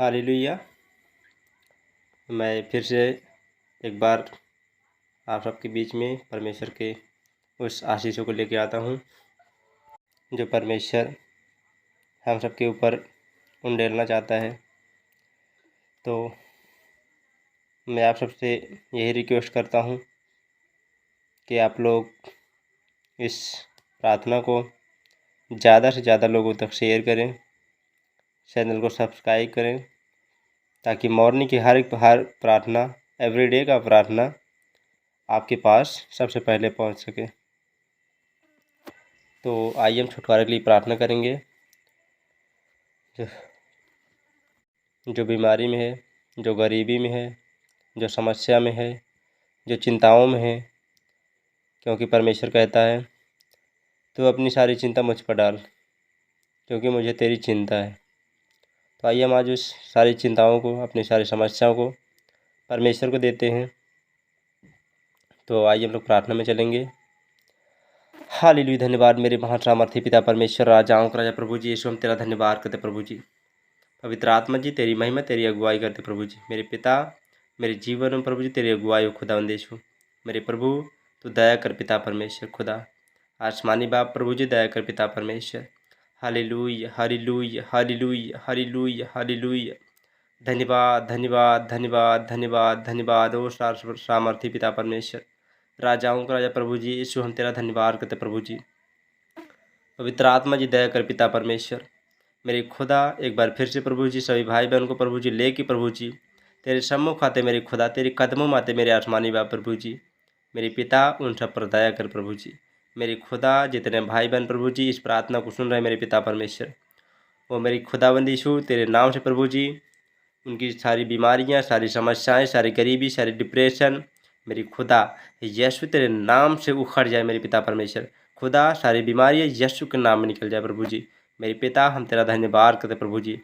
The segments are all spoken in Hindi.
हालेलुया। मैं फिर से एक बार आप सबके बीच में परमेश्वर के उस आशीषों को लेके आता हूँ जो परमेश्वर हम सबके ऊपर उंडेलना चाहता है। तो मैं आप सबसे यही रिक्वेस्ट करता हूँ कि आप लोग इस प्रार्थना को ज़्यादा से ज़्यादा लोगों तक शेयर करें, चैनल को सब्सक्राइब करें, ताकि मॉर्निंग की हर प्रार्थना, एवरीडे का प्रार्थना आपके पास सबसे पहले पहुंच सके। तो आइए हम छुटकारे के लिए प्रार्थना करेंगे। जो बीमारी में है, जो गरीबी में है, जो समस्या में है, जो चिंताओं में है, क्योंकि परमेश्वर कहता है तू अपनी सारी चिंता मुझ पर डाल, क्योंकि मुझे तेरी चिंता है। तो आइए हम आज उस सारी चिंताओं को, अपनी सारी समस्याओं को परमेश्वर को देते हैं। तो आइए हम लोग प्रार्थना में चलेंगे। हालेलुया। धन्यवाद मेरे महान सामर्थी पिता परमेश्वर, राजाओं का राजा प्रभु जी यीशु, हम तेरा धन्यवाद करते प्रभु जी। पवित्र आत्मा जी तेरी महिमा, तेरी अगुवाई करते प्रभु जी। मेरे पिता, मेरे जीवन में प्रभु जी तेरी अगुवाई हो खुदावंद यीशु। मेरे प्रभु तू दया कर पिता परमेश्वर खुदा, आसमानी बाप प्रभु जी दया कर पिता परमेश्वर। Hallelujah hallelujah hallelujah hallelujah hallelujah. धन्यवाद धन्यवाद धन्यवाद धन्यवाद धन्यवाद ओ सामर्थी पिता परमेश्वर, राजाओं का राजा प्रभु जी यीशु, हम तेरा धन्यवाद करते प्रभु जी। पवित्र आत्मा जी दया कर पिता परमेश्वर। मेरे खुदा एक बार फिर से प्रभु जी सभी भाई बहन को प्रभु जी लेके प्रभु जी तेरे सम्मुख आते मेरे खुदा, तेरे कदमों में आते मेरे आसमानी बाप प्रभु जी। मेरे पिता उन सब पर दया कर प्रभु जी। मेरे खुदा जितने भाई बहन प्रभु जी इस प्रार्थना को सुन रहे मेरे पिता परमेश्वर, वो मेरी खुदाबंदी यीशु तेरे नाम से प्रभु जी उनकी सारी बीमारियां, सारी समस्याएं, सारी गरीबी, सारी डिप्रेशन मेरी खुदा यीशु तेरे नाम से उखड़ जाए मेरे पिता परमेश्वर। खुदा सारी बीमारियां यीशु के नाम में निकल जाए प्रभु जी। मेरे पिता हम तेरा धन्यवाद करते प्रभु जी।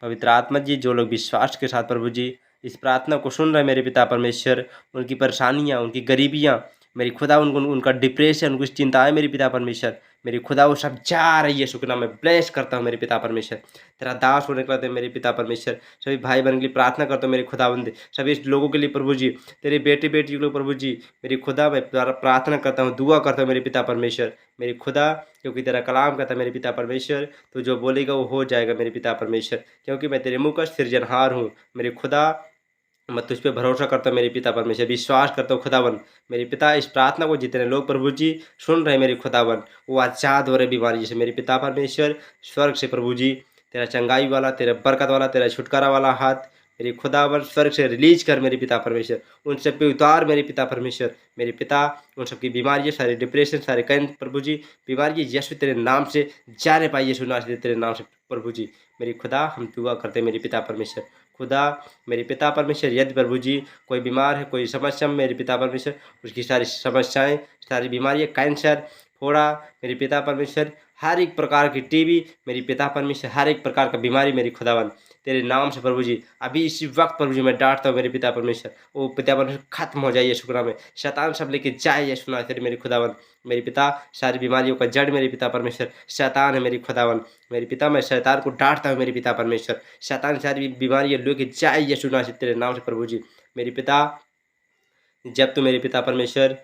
पवित्र आत्मा जी जो लोग विश्वास के साथ प्रभु जी इस प्रार्थना को सुन रहे मेरे पिता परमेश्वर, उनकी परेशानियां, उनकी गरीबियां मेरी खुदा, उनको उनका डिप्रेशन, उनकी चिंताएं मेरी पिता परमेश्वर, मेरी खुदा वो सब जा रही है यीशु के नाम में ब्लेस करता हूँ मेरे पिता परमेश्वर। तेरा दास होने के लिए मेरे पिता परमेश्वर सभी भाई बहन के लिए प्रार्थना करता हूँ मेरे खुदाबंद, सभी लोगों के लिए प्रभु जी, तेरे बेटे बेटी लोग प्रभु जी मेरी खुदा मैं प्रार्थना करता हूँ, दुआ करता हूँ मेरे पिता परमेश्वर। मेरी खुदा क्योंकि तेरा कलाम कहता है मेरे पिता परमेश्वर, तो जो बोलेगा वो हो जाएगा मेरे पिता परमेश्वर, क्योंकि मैं तेरे मुँह का सृजनहार हूँ मेरे खुदा। मैं तुझ पे भरोसा करता हूँ मेरे पिता परमेश्वर, विश्वास करता हूँ खुदावन मेरे पिता। इस प्रार्थना को जितने लोग प्रभु जी सुन रहे मेरे खुदावन, वो आज़ाद हो रहे बीमारी से मेरे पिता परमेश्वर। स्वर्ग से प्रभु जी तेरा चंगाई वाला, तेरा बरकत वाला, तेरा छुटकारा वाला हाथ मेरे खुदावन स्वर्ग से रिलीज कर मेरे पिता परमेश्वर, उन सब पे उतार मेरे पिता परमेश्वर। मेरे पिता उन सबकी बीमारियाँ, सारे डिप्रेशन, सारे कैन प्रभु जी बीमारियाँ यीशु तेरे नाम से जाने पाई, यीशु नासरी तेरे नाम से प्रभु जी। मेरी खुदा हम दुआ करते मेरे पिता परमेश्वर। खुदा मेरे पिता परमेश्वर यदि प्रभु जी कोई बीमार है, कोई समस्या में मेरे पिता परमेश्वर, उसकी सारी समस्याएं, सारी बीमारियां, कैंसर, फोड़ा मेरे पिता परमेश्वर, हर एक प्रकार की टीबी मेरे पिता परमेश्वर, हर एक प्रकार का बीमारी मेरी खुदावन तेरे नाम से प्रभु जी अभी इसी वक्त प्रभु जी मैं डांटता हूँ मेरे पिता परमेश्वर, वो पिता परमेश्वर खत्म हो जाइए यीशु के नाम में, शैतान सब लेके जाए यीशु नाम तेरे मेरे खुदावन। मेरे पिता सारी बीमारियों का जड़ मेरे पिता परमेश्वर शैतान है मेरी खुदावन। मेरे पिता मैं शैतान को डांटता हूँ मेरे पिता परमेश्वर, शैतान सारी बीमारियां लेके जाए यीशु नाम से तेरे नाम से प्रभु जी। मेरे पिता जब तो मेरे पिता परमेश्वर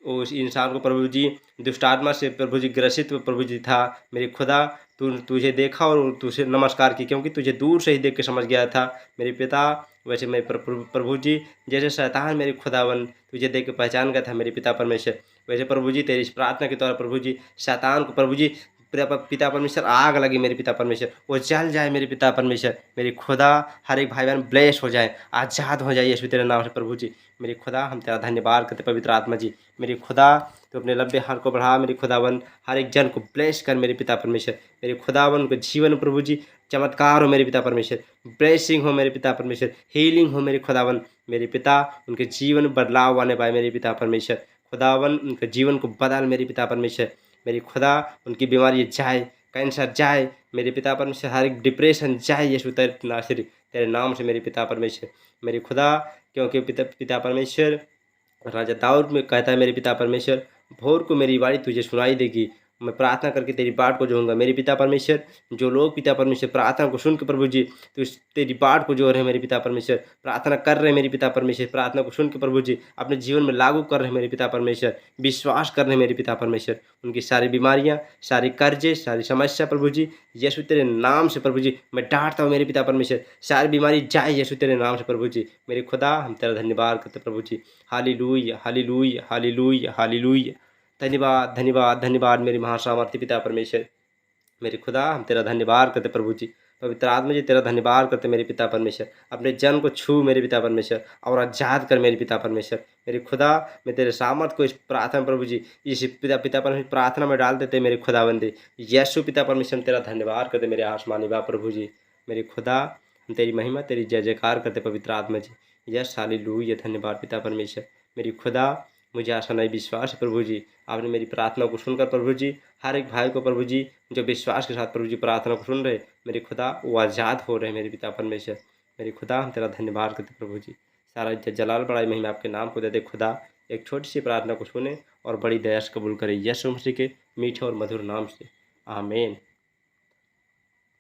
उस इंसान को प्रभु जी दुष्ट आत्मा से प्रभु जी ग्रसित प्रभु जी था मेरे खुदा, तुझे देखा और तुझे नमस्कार की, क्योंकि तुझे दूर से ही देख के समझ गया था मेरे पिता। वैसे मैं प्रभु जी जैसे शैतान मेरे खुदावन तुझे देख के पहचान गया था मेरे पिता परमेश्वर, वैसे प्रभु जी तेरी इस प्रार्थना के द्वारा प्रभु जी शैतान को प्रभु जी पिता परमेश्वर आग लगी मेरे पिता परमेश्वर, वो जल जाए मेरे पिता परमेश्वर। मेरी खुदा हर एक भाई बहन ब्लेस हो जाए, आज़ाद हो जाए यीशु तेरे नाम से प्रभु जी। मेरे खुदा हम तेरा धन्यवाद करते पवित्र आत्मा जी। मेरे खुदा तो अपने लंबे हाथ को बढ़ा मेरे खुदावन, हर एक जन को ब्लेस कर मेरे पिता परमेश्वर। मेरे खुदावन उनके जीवन प्रभु जी चमत्कार हो मेरे पिता परमेश्वर, ब्लेसिंग हो मेरे पिता परमेश्वर, हीलिंग हो मेरे खुदावन। मेरे पिता उनके जीवन में बदलाव आने पाए मेरे पिता परमेश्वर, खुदावन उनके जीवन को बदल मेरे पिता परमेश्वर। मेरी खुदा उनकी बीमारी जाए, कैंसर जाए मेरे पिता परमेश्वर, हर एक डिप्रेशन जाए यीशु तेरे नासिर तेरे नाम से मेरे पिता परमेश्वर। मेरे खुदा क्योंकि पिता परमेश्वर राजा दाऊद में कहता है मेरे पिता परमेश्वर, भोर को मेरी वाणी तुझे सुनाई देगी मैं प्रार्थना करके तेरी बाट को जोऊंगा। मेरे पिता परमेश्वर, जो लोग पिता परमेश्वर प्रार्थना को सुन के प्रभु जी तो तेरी बाट को जो रहे मेरे पिता परमेश्वर, प्रार्थना कर रहे मेरे पिता परमेश्वर, प्रार्थना को सुन के प्रभु जी अपने जीवन में लागू कर रहे मेरे पिता परमेश्वर, विश्वास कर रहे मेरे पिता परमेश्वर, उनकी सारी बीमारियाँ, सारी कर्जे, सारी समस्या प्रभु जी यीशु तेरे नाम से प्रभु जी मैं डांटता हूँ मेरे पिता परमेश्वर, सारी बीमारी जाए यीशु तेरे नाम से प्रभु जी। मेरे खुदा हम तेरा धन्यवाद करते प्रभु जी। Hallelujah hallelujah hallelujah hallelujah. धन्यवाद धन्यवाद धन्यवाद मेरे महासामर्थ्य पिता परमेश्वर। मेरे खुदा हम तेरा धन्यवाद करते प्रभु जी। पवित्र आत्मा जी तेरा धन्यवाद करते मेरे पिता परमेश्वर। अपने जन को छू मेरे पिता परमेश्वर और आजाद कर मेरे पिता परमेश्वर। मेरे खुदा मैं तेरे सामर्थ को इस प्रार्थना प्रभु जी इस पिता परमेश्वर प्रार्थना में डाल देते मेरे खुदाबंदी यीशु पिता परमेश्वर तेरा धन्यवाद करते मेरे आसमानी बाप प्रभु जी। मेरे खुदा हम तेरी महिमा तेरी जय जयकार करते पवित्र आत्मा जी। यस हालेलुया धन्यवाद पिता परमेश्वर। मेरी खुदा मुझे आशा नहीं विश्वास है प्रभु जी, आपने मेरी प्रार्थना को सुनकर प्रभु जी हर एक भाई को प्रभु जी जो विश्वास के साथ प्रभु जी प्रार्थना को सुन रहे मेरे खुदा वो आज़ाद हो रहे मेरे पिता परमेश्वर। मेरे खुदा हम तेरा धन्यवाद करते प्रभु जी। सारा इज्जत जलाल बड़ाई महिमा आपके नाम को दे दे खुदा। एक छोटी सी प्रार्थना को सुने और बड़ी दया से कबूल करे यीशु मसीह के मीठे और मधुर नाम से, आमीन।